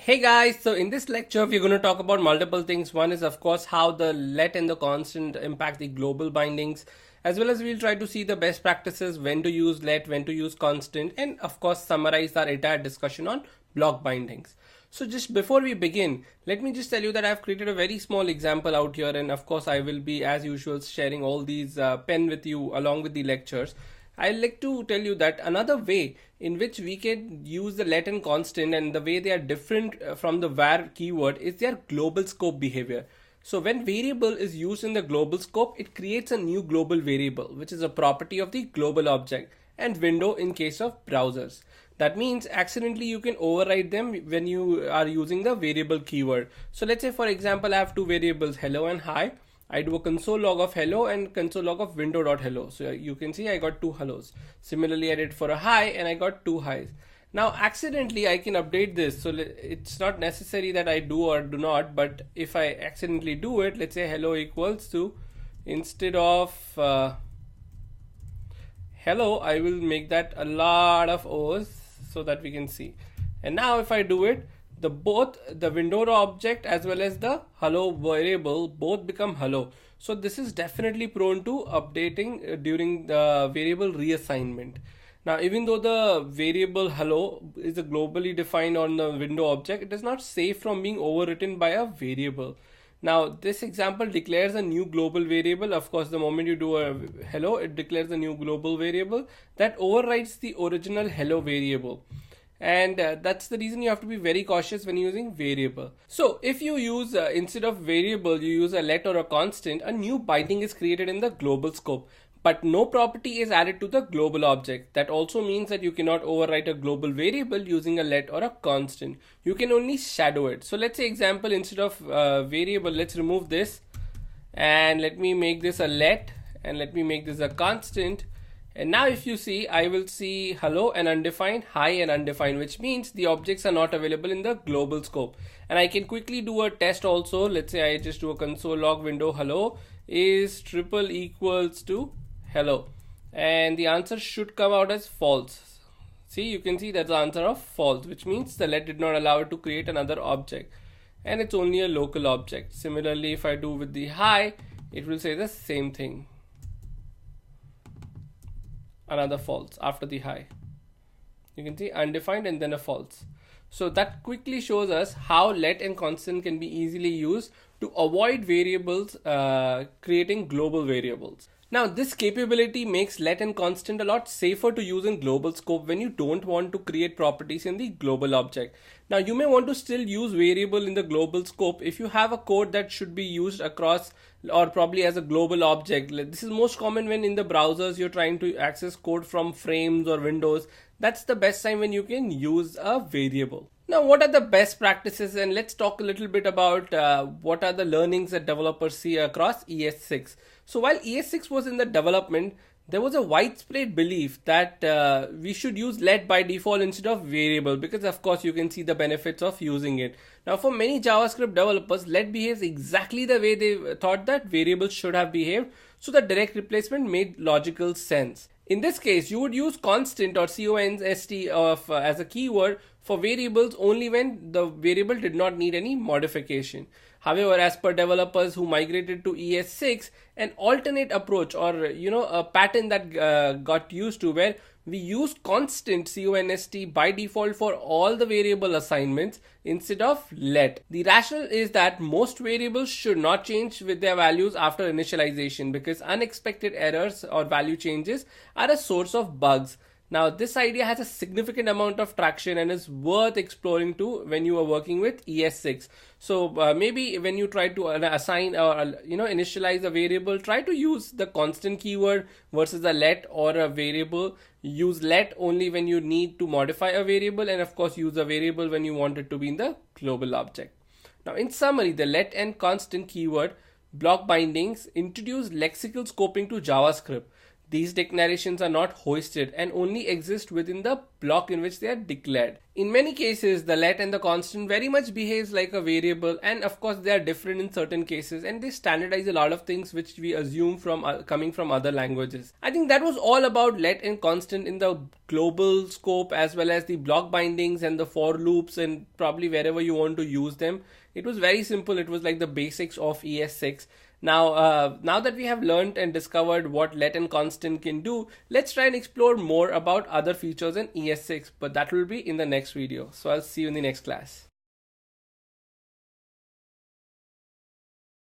Hey guys, so in this lecture we're going to talk about multiple things. One is of course how the let and the constant impact the global bindings, as well as we'll try to see the best practices, when to use let, when to use constant, and of course summarize our entire discussion on block bindings. So just before we begin, let me just tell you that I've created a very small example out here, and of course I will be as usual sharing all these pen with you along with the lectures. I'd like to tell you that another way in which we can use the let and constant, and the way they are different from the var keyword, is their global scope behavior. So when variable is used in the global scope, it creates a new global variable, which is a property of the global object, and window in case of browsers. That means accidentally you can override them when you are using the variable keyword. So let's say for example I have two variables, hello and hi. I do a console log of hello and console log of window.hello. So you can see I got two hellos. Similarly, I did for a hi and I got two highs. Now accidentally I can update this. So it's not necessary that I do or do not, but if I accidentally do it, let's say hello equals to, instead of hello, I will make that a lot of O's so that we can see. And now if I do it, both the window object as well as the hello variable both become hello. So this is definitely prone to updating during the variable reassignment. Now even though the variable hello is a globally defined on the window object, it is not safe from being overwritten by a variable. Now this example declares a new global variable. Of course, the moment you do a hello, it declares a new global variable that overrides the original hello variable. And that's the reason you have to be very cautious when using variable. So if you use instead of variable, you use a let or a constant, a new binding is created in the global scope, but no property is added to the global object. That also means that you cannot overwrite a global variable using a let or a constant. You can only shadow it. So let's say example, instead of variable, let's remove this and let me make this a let, and let me make this a constant. And now if you see, I will see hello and undefined, hi and undefined, which means the objects are not available in the global scope. And I can quickly do a test also. Let's say I just do a console log window hello is triple equals to hello, and the answer should come out as false. See, you can see that's the answer of false, which means the let did not allow it to create another object, and it's only a local object. Similarly, if I do with the hi, it will say the same thing. Another false after the hi. You can see undefined and then a false. So that quickly shows us how let and constant can be easily used to avoid variables creating global variables. Now this capability makes let and constant a lot safer to use in global scope when you don't want to create properties in the global object. Now you may want to still use variable in the global scope if you have a code that should be used across or probably as a global object. This is most common when in the browsers you're trying to access code from frames or windows. That's the best time when you can use a variable. Now what are the best practices, and let's talk a little bit about what are the learnings that developers see across ES6. So while ES6 was in the development, there was a widespread belief that we should use let by default instead of variable, because of course you can see the benefits of using it. Now for many JavaScript developers, let behaves exactly the way they thought that variables should have behaved, so the direct replacement made logical sense. In this case, you would use constant or const as a keyword for variables only when the variable did not need any modification. However, as per developers who migrated to ES6, an alternate approach, or a pattern that got used to, where we use constant const by default for all the variable assignments instead of let. The rationale is that most variables should not change with their values after initialization, because unexpected errors or value changes are a source of bugs. Now this idea has a significant amount of traction and is worth exploring too when you are working with ES6. So maybe when you try to assign or initialize a variable, try to use the constant keyword versus a let, or a variable. Use let only when you need to modify a variable, and of course use a variable when you want it to be in the global object. Now in summary, the let and constant keyword block bindings introduce lexical scoping to JavaScript. These declarations are not hoisted and only exist within the block in which they are declared. In many cases, the let and the constant very much behaves like a variable, and of course they are different in certain cases, and they standardize a lot of things which we assume from coming from other languages. I think that was all about let and constant in the global scope, as well as the block bindings and the for loops and probably wherever you want to use them. It was very simple. It was like the basics of ES6. Now that we have learned and discovered what let and constant can do, let's try and explore more about other features in ES6, but that will be in the next video. So I'll see you in the next class.